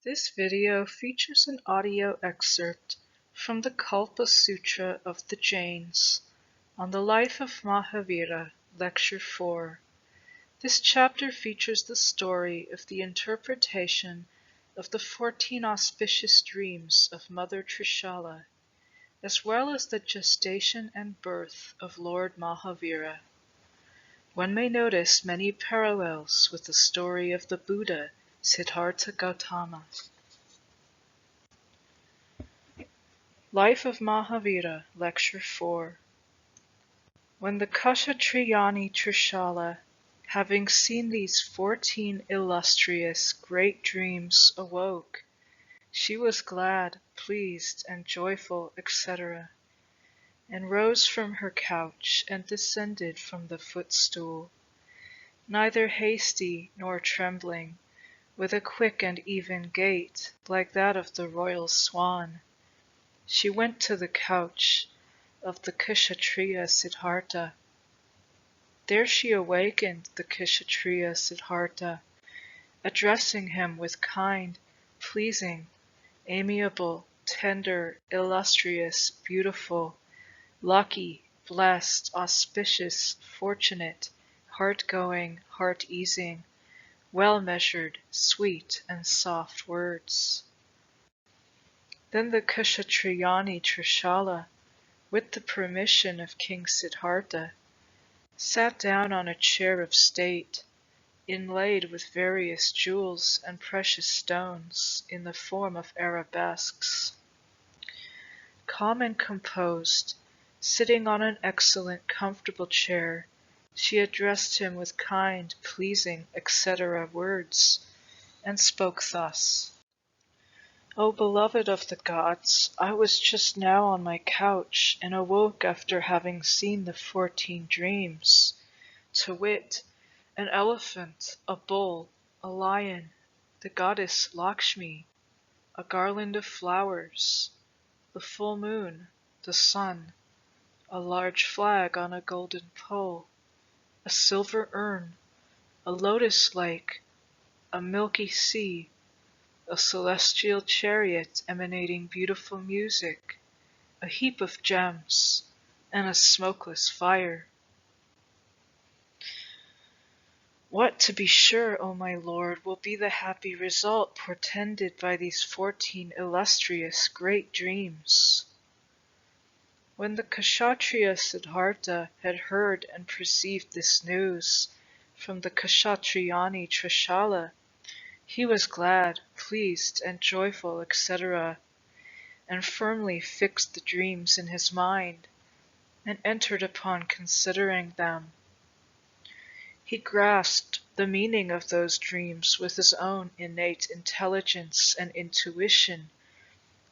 This video features an audio excerpt from the Kalpa Sutra of the Jains on the Life of Mahavira, Lecture 4. This chapter features the story of the interpretation of the 14 auspicious dreams of Mother Trishala, as well as the gestation and birth of Lord Mahavira. One may notice many parallels with the story of the Buddha, Siddhartha Gautama. Life of Mahavira, Lecture 4. When the Kshatriyani Trishala, having seen these 14 illustrious great dreams, awoke, she was glad, pleased, and joyful, etc., and rose from her couch and descended from the footstool, neither hasty nor trembling, with a quick and even gait, like that of the royal swan. She went to the couch of the Kshatriya Siddhartha. There she awakened the Kshatriya Siddhartha, addressing him with kind, pleasing, amiable, tender, illustrious, beautiful, lucky, blessed, auspicious, fortunate, heart-going, heart-easing, well-measured, sweet, and soft words. Then the Kshatriyani Trishala, with the permission of King Siddhartha, sat down on a chair of state, inlaid with various jewels and precious stones in the form of arabesques. Calm and composed, sitting on an excellent, comfortable chair, she addressed him with kind, pleasing, etc. words, and spoke thus. O beloved of the gods, I was just now on my couch, and awoke after having seen the 14 dreams, to wit, an elephant, a bull, a lion, the goddess Lakshmi, a garland of flowers, the full moon, the sun, a large flag on a golden pole, a silver urn, a lotus lake, a milky sea, a celestial chariot emanating beautiful music, a heap of gems, and a smokeless fire. What, to be sure, O my Lord, will be the happy result portended by these 14 illustrious great dreams? When the Kshatriya Siddhartha had heard and perceived this news from the Kshatriyani Trishala, he was glad, pleased, and joyful, etc., and firmly fixed the dreams in his mind, and entered upon considering them. He grasped the meaning of those dreams with his own innate intelligence and intuition,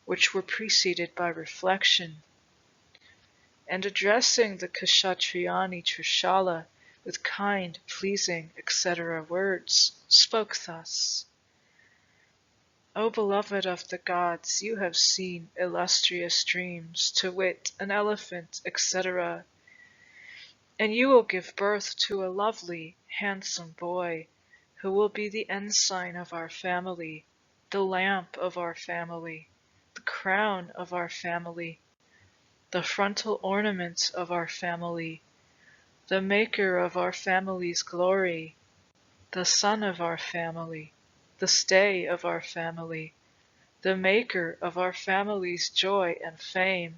which were preceded by reflection, and addressing the Kshatriyani Trishala with kind, pleasing, etc. words, spoke thus. O beloved of the gods, you have seen illustrious dreams, to wit, an elephant, etc., and you will give birth to a lovely, handsome boy, who will be the ensign of our family, the lamp of our family, the crown of our family, the frontal ornament of our family, the maker of our family's glory, the son of our family, the stay of our family, the maker of our family's joy and fame,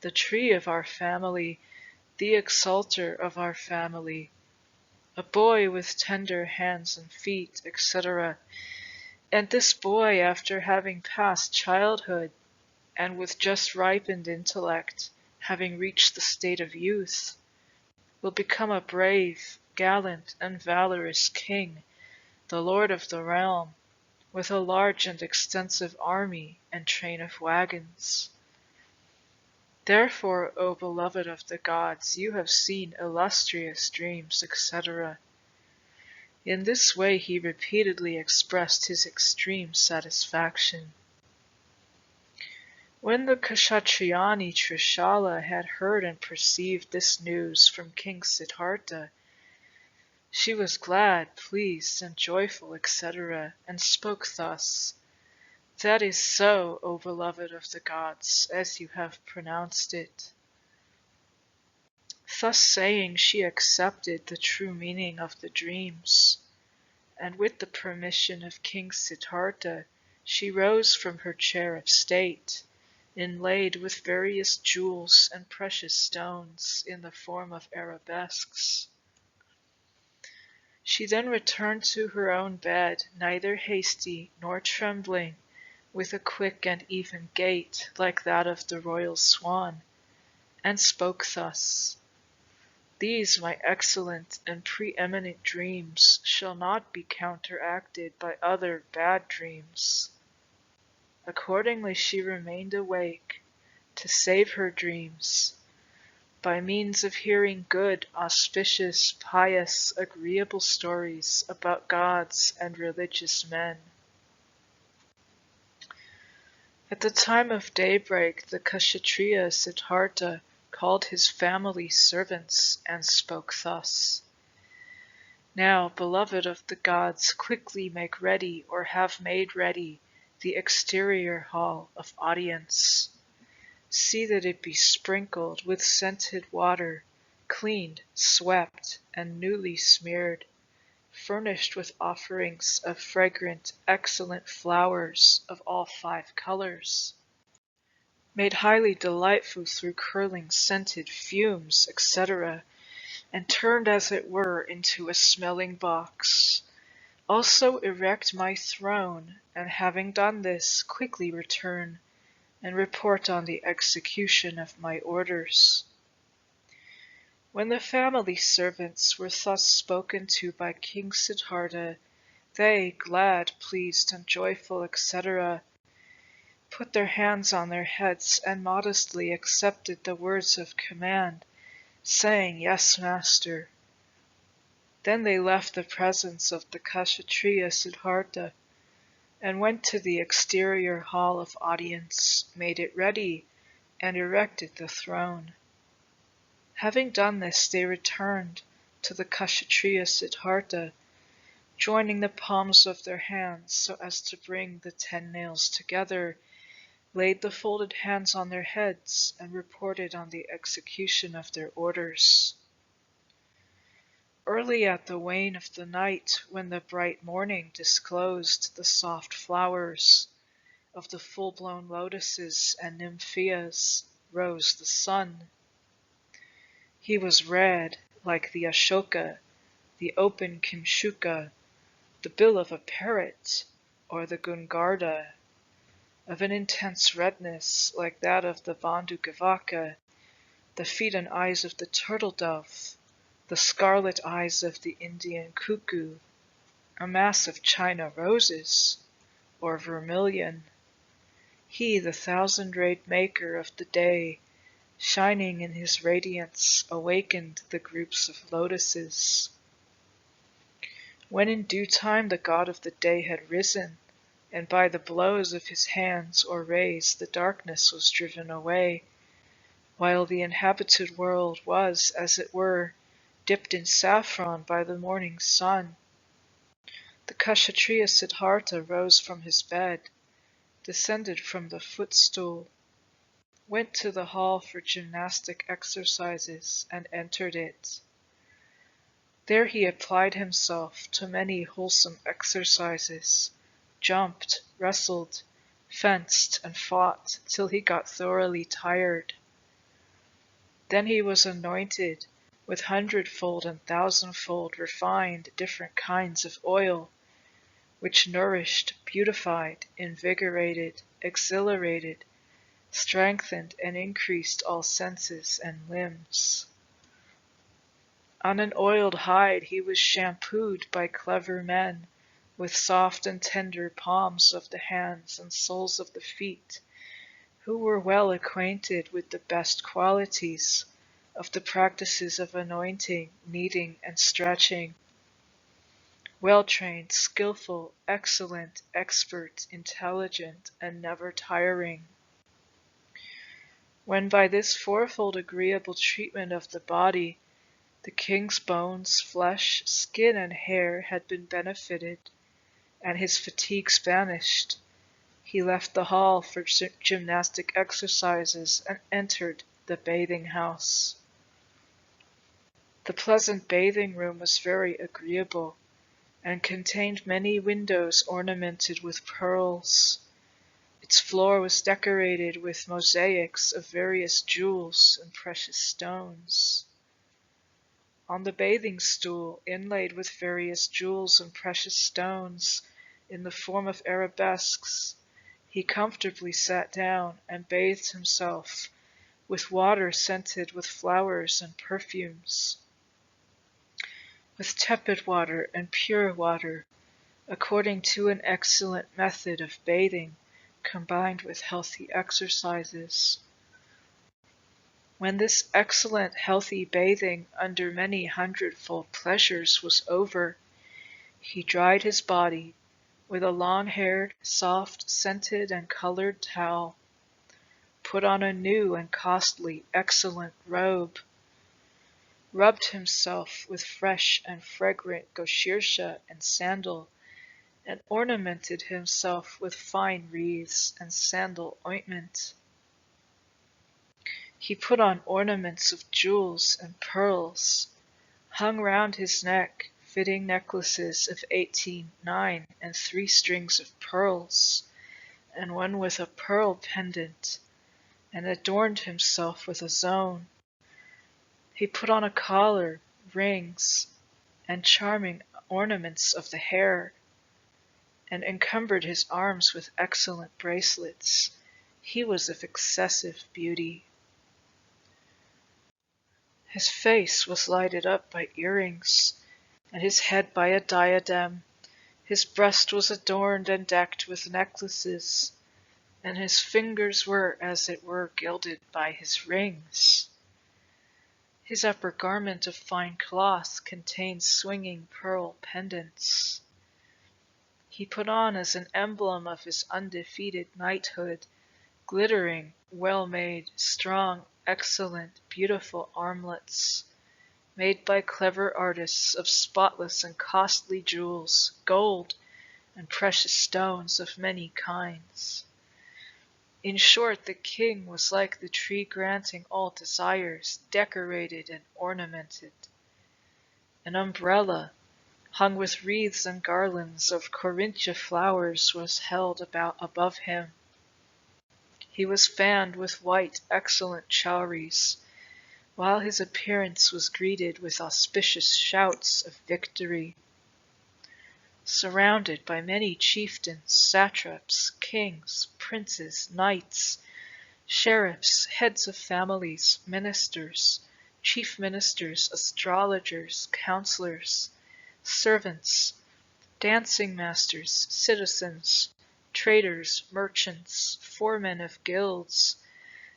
the tree of our family, the exalter of our family, a boy with tender hands and feet, etc. And this boy, after having passed childhood, and with just ripened intellect, having reached the state of youth, will become a brave, gallant, and valorous king, the lord of the realm, with a large and extensive army and train of wagons. Therefore, O beloved of the gods, you have seen illustrious dreams, etc. In this way he repeatedly expressed his extreme satisfaction. When the Kshatriyani Trishala had heard and perceived this news from King Siddhartha, she was glad, pleased, and joyful, etc., and spoke thus. That is so, O beloved of the gods, as you have pronounced it. Thus saying, she accepted the true meaning of the dreams, and with the permission of King Siddhartha, she rose from her chair of state, inlaid with various jewels and precious stones in the form of arabesques. She then returned to her own bed, neither hasty nor trembling, with a quick and even gait like that of the royal swan, and spoke thus: "These my excellent and preeminent dreams shall not be counteracted by other bad dreams." Accordingly she remained awake, to save her dreams, by means of hearing good, auspicious, pious, agreeable stories about gods and religious men. At the time of daybreak, the Kshatriya Siddhartha called his family servants and spoke thus: "Now, beloved of the gods, quickly make ready, or have made ready, the exterior hall of audience. See that it be sprinkled with scented water, cleaned, swept, and newly smeared, furnished with offerings of fragrant, excellent flowers of all 5 colors, made highly delightful through curling scented fumes, etc., and turned as it were into a smelling box. Also erect my throne, and having done this, quickly return and report on the execution of my orders." When the family servants were thus spoken to by King Siddhartha, they, glad, pleased, and joyful, etc., put their hands on their heads and modestly accepted the words of command, saying, "Yes, master." Then they left the presence of the Kshatriya Siddhartha and went to the exterior hall of audience, made it ready, and erected the throne. Having done this, they returned to the Kshatriya Siddhartha, joining the palms of their hands so as to bring the 10 nails together, laid the folded hands on their heads, and reported on the execution of their orders. Early at the wane of the night, when the bright morning disclosed the soft flowers of the full-blown lotuses and nymphaeas, rose the sun. He was red, like the Ashoka, the open Kimshuka, the bill of a parrot, or the Gungarda, of an intense redness like that of the Vandukavaka, the feet and eyes of the turtle dove, the scarlet eyes of the Indian cuckoo, a mass of China roses, or vermilion. He, the 1,000-rayed maker of the day, shining in his radiance, awakened the groups of lotuses. When in due time the god of the day had risen, and by the blows of his hands or rays the darkness was driven away, while the inhabited world was, as it were, dipped in saffron by the morning sun, the Kshatriya Siddhartha rose from his bed, descended from the footstool, went to the hall for gymnastic exercises, and entered it. There he applied himself to many wholesome exercises, jumped, wrestled, fenced, and fought till he got thoroughly tired. Then he was anointed with 100-fold and 1,000-fold refined different kinds of oil, which nourished, beautified, invigorated, exhilarated, strengthened, and increased all senses and limbs. On an oiled hide he was shampooed by clever men, with soft and tender palms of the hands and soles of the feet, who were well acquainted with the best qualities of the practices of anointing, kneading, and stretching. Well-trained, skillful, excellent, expert, intelligent, and never tiring. When by this fourfold agreeable treatment of the body, the king's bones, flesh, skin, and hair had been benefited, and his fatigues banished, he He left the hall for gymnastic exercises and entered the bathing house. The pleasant bathing room was very agreeable, and contained many windows ornamented with pearls. Its floor was decorated with mosaics of various jewels and precious stones. On the bathing stool, inlaid with various jewels and precious stones in the form of arabesques, he comfortably sat down and bathed himself with water scented with flowers and perfumes, with tepid water and pure water, according to an excellent method of bathing combined with healthy exercises. When this excellent healthy bathing under many hundredfold pleasures was over, he dried his body with a long-haired, soft, scented, and colored towel, put on a new and costly, excellent robe, rubbed himself with fresh and fragrant goshirsha and sandal, and ornamented himself with fine wreaths and sandal ointment. He put on ornaments of jewels and pearls, hung round his neck fitting necklaces of 18, 9, and 3 strings of pearls, and one with a pearl pendant, and adorned himself with a zone. He put on a collar, rings, and charming ornaments of the hair, and encumbered his arms with excellent bracelets. He was of excessive beauty. His face was lighted up by earrings, and his head by a diadem. His breast was adorned and decked with necklaces, and his fingers were, as it were, gilded by his rings. His upper garment of fine cloth contained swinging pearl pendants. He put on as an emblem of his undefeated knighthood glittering, well-made, strong, excellent, beautiful armlets, made by clever artists of spotless and costly jewels, gold, and precious stones of many kinds. In short, the king was like the tree granting all desires, decorated and ornamented. An umbrella, hung with wreaths and garlands of Corinthia flowers, was held above him. He was fanned with white, excellent chowries, while his appearance was greeted with auspicious shouts of victory. Surrounded by many chieftains, satraps, kings, princes, knights, sheriffs, heads of families, ministers, chief ministers, astrologers, counselors, servants, dancing masters, citizens, traders, merchants, foremen of guilds,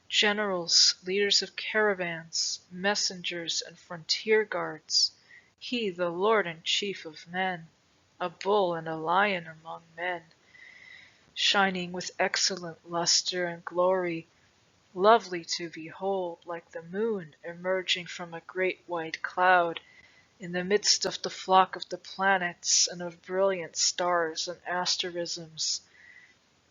generals, leaders of caravans, messengers, and frontier guards, he, the lord and chief of men, a bull and a lion among men, shining with excellent luster and glory, lovely to behold, like the moon emerging from a great white cloud, in the midst of the flock of the planets and of brilliant stars and asterisms,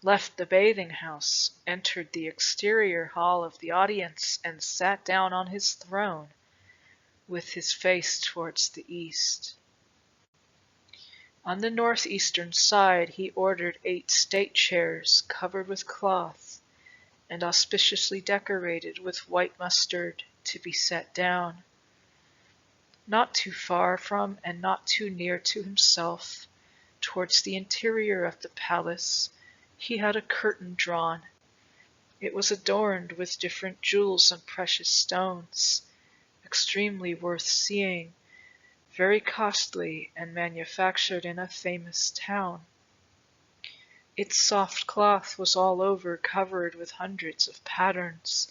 left the bathing house, entered the exterior hall of the audience, and sat down on his throne, with his face towards the east. On the northeastern side he ordered 8 state chairs covered with cloth, and auspiciously decorated with white mustard, to be set down. Not too far from and not too near to himself, towards the interior of the palace, he had a curtain drawn. It was adorned with different jewels and precious stones, extremely worth seeing, very costly, and manufactured in a famous town. Its soft cloth was all over covered with hundreds of patterns,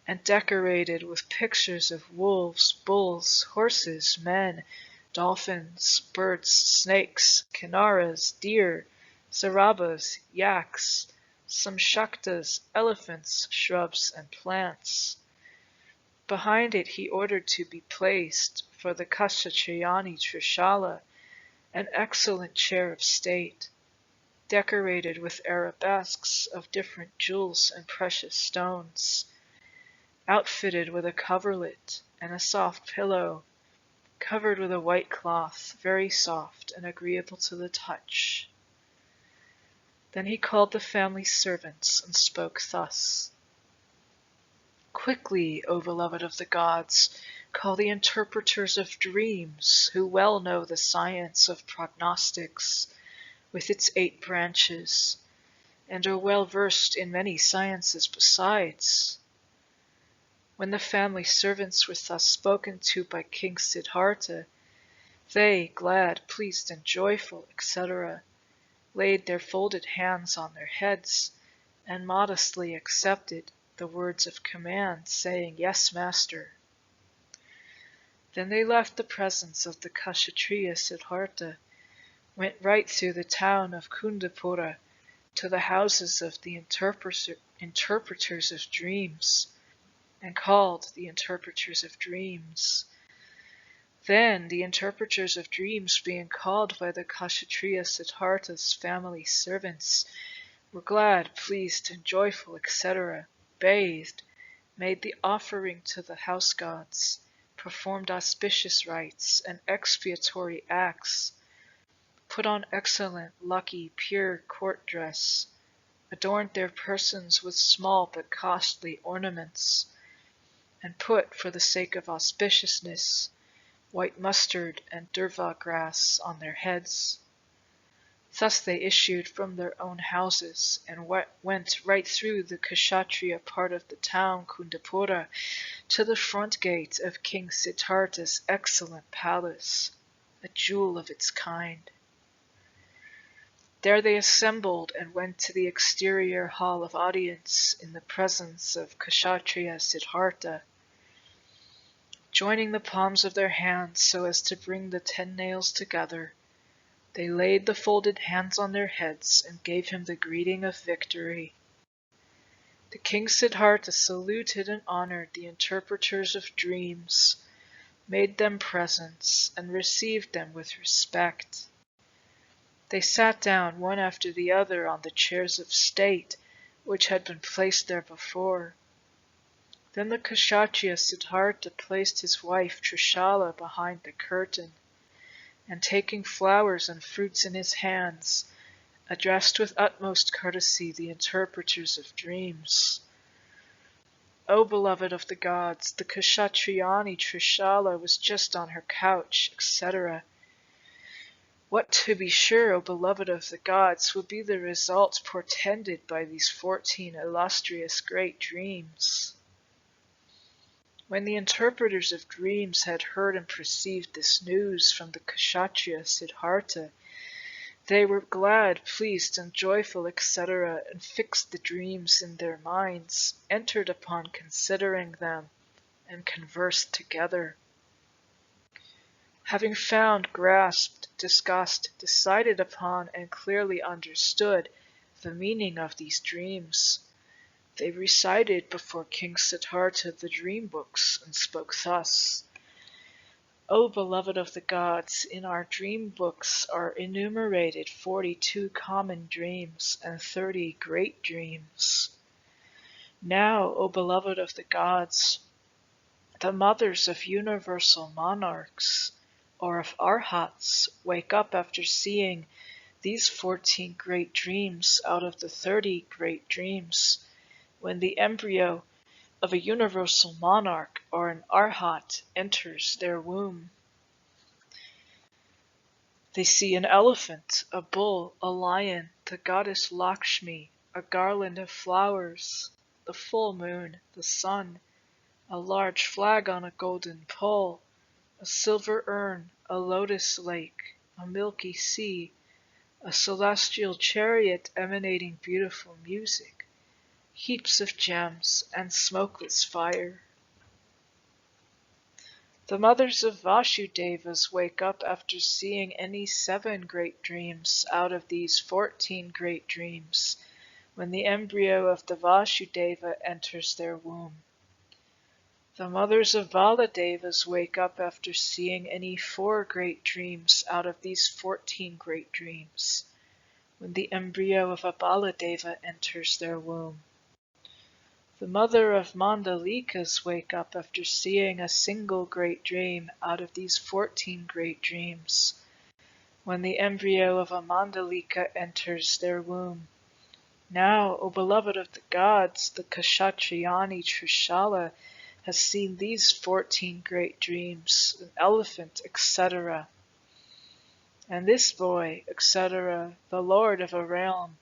and decorated with pictures of wolves, bulls, horses, men, dolphins, birds, snakes, kinaras, deer, zarabas, yaks, some shaktas, elephants, shrubs, and plants. Behind it he ordered to be placed, for the Kshatriyani Trishala, an excellent chair of state. decorated with arabesques of different jewels and precious stones, outfitted with a coverlet and a soft pillow, covered with a white cloth, very soft and agreeable to the touch. Then he called the family servants and spoke thus: Quickly, O beloved of the gods, call the interpreters of dreams, who well know the science of prognostics, with its 8 branches, and are well versed in many sciences besides. When the family servants were thus spoken to by King Siddhartha, they, glad, pleased, and joyful, etc., laid their folded hands on their heads, and modestly accepted the words of command, saying, Yes, master. Then they left the presence of the Kshatriya Siddhartha, went right through the town of Kundapura to the houses of the interpreters of dreams, and called the interpreters of dreams. Then the interpreters of dreams, being called by the Kshatriya Siddhartha's family servants, were glad, pleased, and joyful, etc., bathed, made the offering to the house gods, performed auspicious rites and expiatory acts, put on excellent, lucky, pure court dress, adorned their persons with small but costly ornaments, and put, for the sake of auspiciousness, white mustard and durva grass on their heads. Thus they issued from their own houses and went right through the Kshatriya part of the town, Kundapura, to the front gate of King Siddhartha's excellent palace, a jewel of its kind. There they assembled and went to the exterior hall of audience in the presence of Kshatriya Siddhartha, joining the palms of their hands so as to bring the 10 nails together. They laid the folded hands on their heads and gave him the greeting of victory. The King Siddhartha saluted and honored the interpreters of dreams, made them presents, and received them with respect. They sat down one after the other on the chairs of state, which had been placed there before. Then the Kshatriya Siddhartha placed his wife Trishala behind the curtain, and taking flowers and fruits in his hands, addressed with utmost courtesy the interpreters of dreams. O beloved of the gods, the Kshatriyani Trishala was just on her couch, etc. What, to be sure, O beloved of the gods, will be the result portended by these 14 illustrious great dreams? When the interpreters of dreams had heard and perceived this news from the Kshatriya Siddhartha, they were glad, pleased, and joyful, etc., and fixed the dreams in their minds, entered upon considering them, and conversed together. Having found, grasped, discussed, decided upon, and clearly understood the meaning of these dreams, they recited before King Siddhartha the dream books and spoke thus: O beloved of the gods, in our dream books are enumerated 42 common dreams and 30 great dreams. Now, O beloved of the gods, the mothers of universal monarchs, or of arhats, wake up after seeing these 14 great dreams out of the 30 great dreams, when the embryo of a universal monarch or an arhat enters their womb. They see an elephant, a bull, a lion, the goddess Lakshmi, a garland of flowers, the full moon, the sun, a large flag on a golden pole, a silver urn, a lotus lake, a milky sea, a celestial chariot emanating beautiful music, heaps of gems, and smokeless fire. The mothers of Vasudevas wake up after seeing any 7 great dreams out of these 14 great dreams, when the embryo of the Vasudeva enters their womb. The mothers of Baladevas wake up after seeing any 4 great dreams out of these 14 great dreams, when the embryo of a Baladeva enters their womb. The mother of Mandalikas wake up after seeing a single great dream out of these 14 great dreams, when the embryo of a Mandalika enters their womb. Now, O beloved of the gods, the Kshatriyani Trishala has seen these 14 great dreams, an elephant, etc. And this boy, etc., the lord of a realm,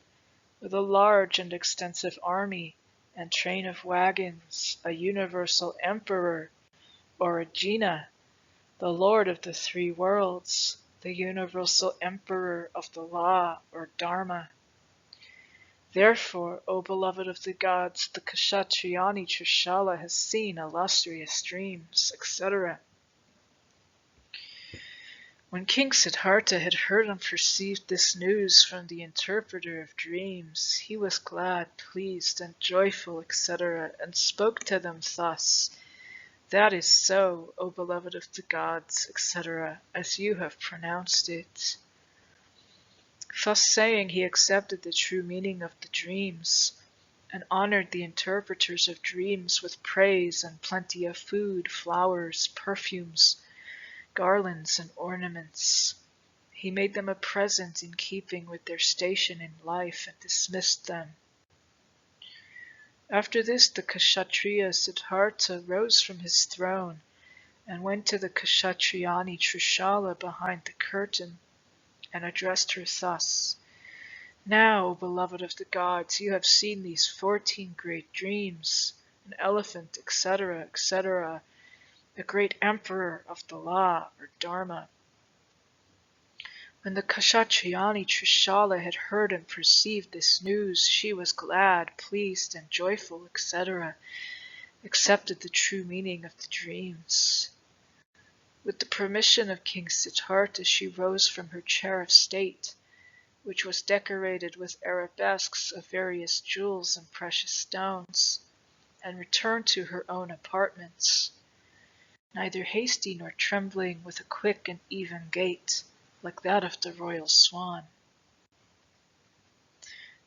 with a large and extensive army and train of wagons, a universal emperor, or a Jina, the lord of the 3 worlds, the universal emperor of the law, or Dharma. Therefore, O beloved of the gods, the Kshatriyani Trishala has seen illustrious dreams, etc. When King Siddhartha had heard and perceived this news from the interpreter of dreams, he was glad, pleased, and joyful, etc., and spoke to them thus: That is so, O beloved of the gods, etc., as you have pronounced it. Thus saying, he accepted the true meaning of the dreams, and honored the interpreters of dreams with praise and plenty of food, flowers, perfumes, garlands, and ornaments. He made them a present in keeping with their station in life and dismissed them. After this, the Kshatriya Siddhartha rose from his throne and went to the Kshatriyani Trishala behind the curtain and addressed her thus: Now, O beloved of the gods, you have seen these 14 great dreams, an elephant, etc., etc., a great emperor of the law, or Dharma. When the Kshatriyani Trishala had heard and perceived this news, she was glad, pleased, and joyful, etc., accepted the true meaning of the dreams. With the permission of King Siddhartha, she rose from her chair of state, which was decorated with arabesques of various jewels and precious stones, and returned to her own apartments, neither hasty nor trembling, with a quick and even gait, like that of the royal swan.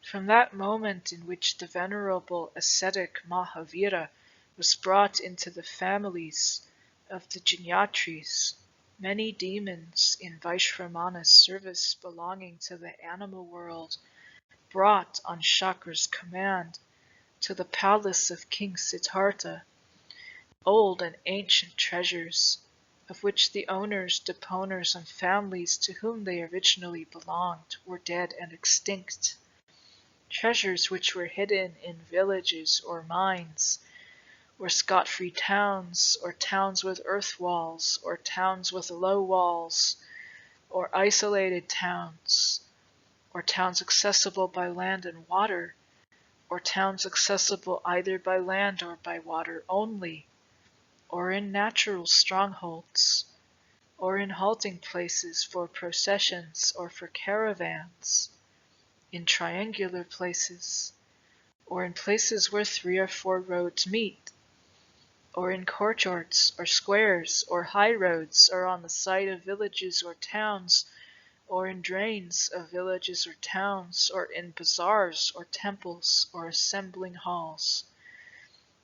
From that moment in which the venerable ascetic Mahavira was brought into the families of the Jainatris, many demons in Vaishramana's service belonging to the animal world, brought on Shakra's command to the palace of King Siddhartha old and ancient treasures, of which the owners, deponents, and families to whom they originally belonged were dead and extinct. Treasures which were hidden in villages or mines, or scot-free towns, or towns with earth walls, or towns with low walls, or isolated towns, or towns accessible by land and water, or towns accessible either by land or by water only, or in natural strongholds, or in halting places for processions or for caravans, in triangular places, or in places where 3 or 4 roads meet, or in courtyards or squares or high roads, or on the site of villages or towns, or in drains of villages or towns, or in bazaars or temples or assembling halls,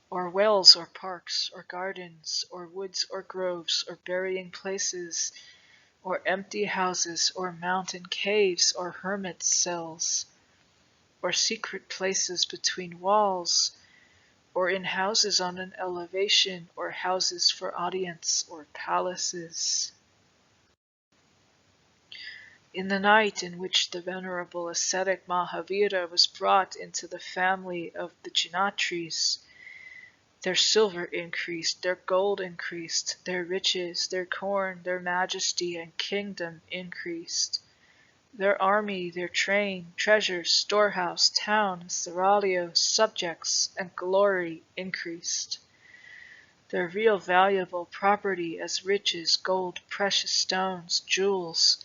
or wells or parks or gardens, or woods or groves, or burying places, or empty houses, or mountain caves, or hermit cells, or secret places between walls, or in houses on an elevation, or houses for audience, or palaces. In the night in which the venerable ascetic Mahavira was brought into the family of the Jainatris, their silver increased, their gold increased, their riches, their corn, their majesty and kingdom increased. Their army, their train, treasures, storehouse, town, seraglio, subjects, and glory increased. Their real valuable property as riches, gold, precious stones, jewels,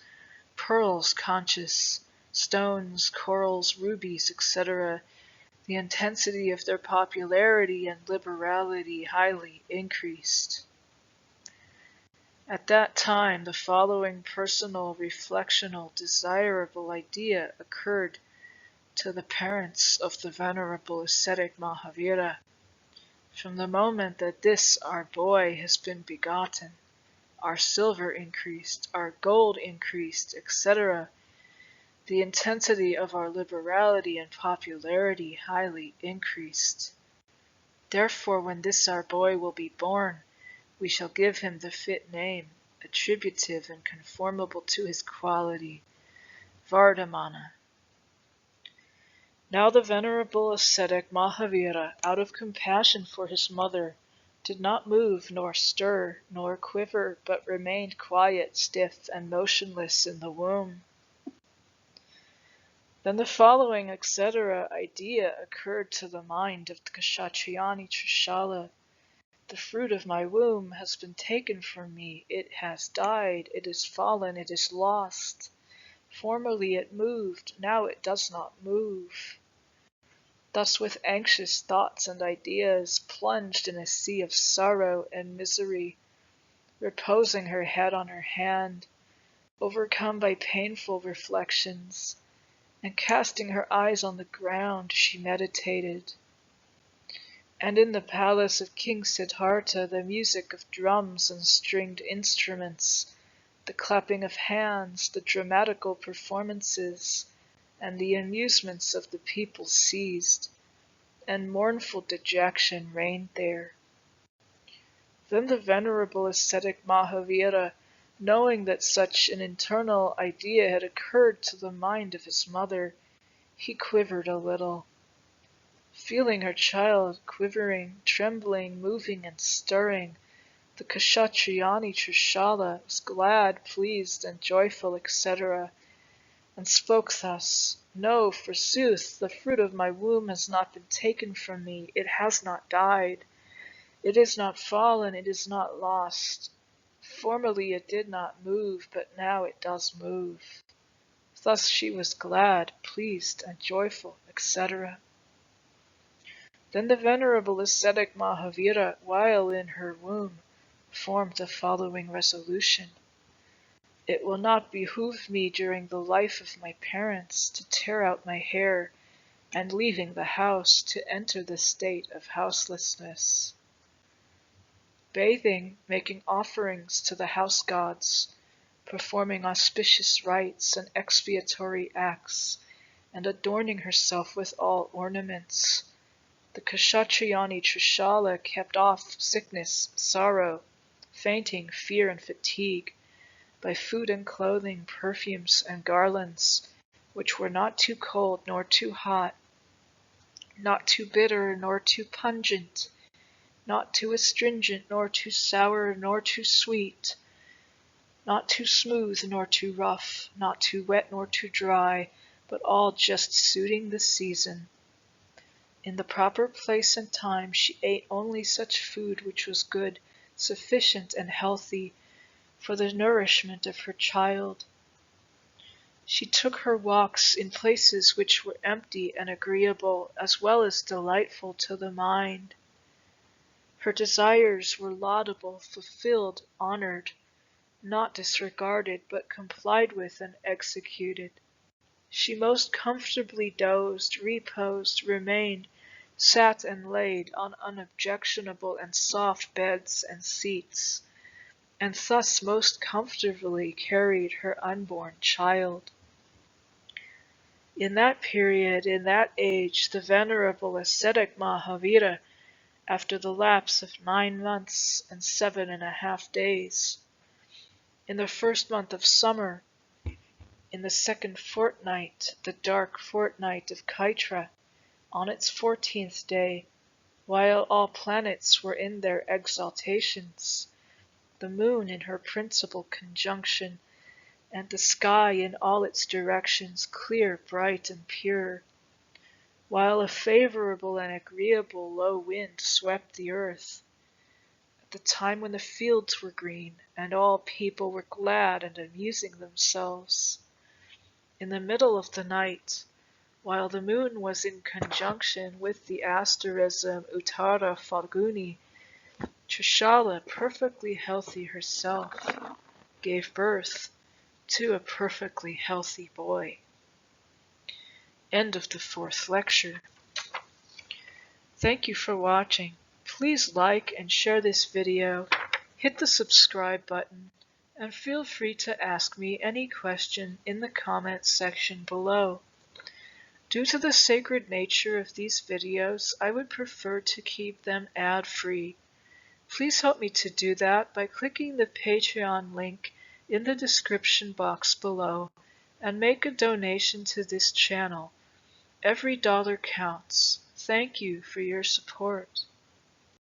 pearls, conchs, stones, corals, rubies, etc., the intensity of their popularity and liberality highly increased. At that time, the following personal, reflectional, desirable idea occurred to the parents of the Venerable Ascetic Mahavira. From the moment that this our boy has been begotten, our silver increased, our gold increased, etc., the intensity of our liberality and popularity highly increased. Therefore, when this our boy will be born, we shall give him the fit name, attributive and conformable to his quality, Vardhamana. Now the venerable ascetic Mahavira, out of compassion for his mother, did not move nor stir nor quiver, but remained quiet, stiff, and motionless in the womb. Then the following etc. idea occurred to the mind of the Kshatriyani Trishala. The fruit of my womb has been taken from me, it has died, it is fallen, it is lost. Formerly it moved, now it does not move. Thus with anxious thoughts and ideas, plunged in a sea of sorrow and misery, reposing her head on her hand, overcome by painful reflections, and casting her eyes on the ground, she meditated. And in the palace of King Siddhartha, the music of drums and stringed instruments, the clapping of hands, the dramatical performances, and the amusements of the people ceased, and mournful dejection reigned there. Then the venerable ascetic Mahavira, knowing that such an internal idea had occurred to the mind of his mother, he quivered a little. Feeling her child quivering, trembling, moving, and stirring, the Kshatriyani Trishala was glad, pleased, and joyful, etc., and spoke thus: No, forsooth, the fruit of my womb has not been taken from me, it has not died, it is not fallen, it is not lost. Formerly it did not move, but now it does move. Thus she was glad, pleased, and joyful, etc. Then the venerable ascetic Mahavira, while in her womb, formed the following resolution: It will not behoove me during the life of my parents to tear out my hair, and leaving the house to enter the state of houselessness. Bathing, making offerings to the house gods, performing auspicious rites and expiatory acts, and adorning herself with all ornaments, the Kshatriyani Trishala kept off sickness, sorrow, fainting, fear, and fatigue, by food and clothing, perfumes and garlands, which were not too cold nor too hot, not too bitter nor too pungent, not too astringent nor too sour nor too sweet, not too smooth nor too rough, not too wet nor too dry, but all just suiting the season. In the proper place and time she ate only such food which was good, sufficient, and healthy for the nourishment of her child. She took her walks in places which were empty and agreeable, as well as delightful to the mind. Her desires were laudable, fulfilled, honored, not disregarded, but complied with and executed. She most comfortably dozed, reposed, remained, sat and laid on unobjectionable and soft beds and seats, and thus most comfortably carried her unborn child. In that period, in that age, the venerable ascetic Mahavira, after the lapse of 9 months and 7.5 days, in the first month of summer, in the second fortnight, the dark fortnight of Kaitra, on its 14th day, while all planets were in their exaltations, the moon in her principal conjunction, and the sky in all its directions clear, bright, and pure, while a favorable and agreeable low wind swept the earth, at the time when the fields were green, and all people were glad and amusing themselves. In the middle of the night, while the moon was in conjunction with the asterism Uttara Falguni, Trishala, perfectly healthy herself, gave birth to a perfectly healthy boy. End of the 4th lecture. Thank you for watching. Please like and share this video, hit the subscribe button, and feel free to ask me any question in the comments section below. Due to the sacred nature of these videos, I would prefer to keep them ad-free. Please help me to do that by clicking the Patreon link in the description box below and make a donation to this channel. Every dollar counts. Thank you for your support.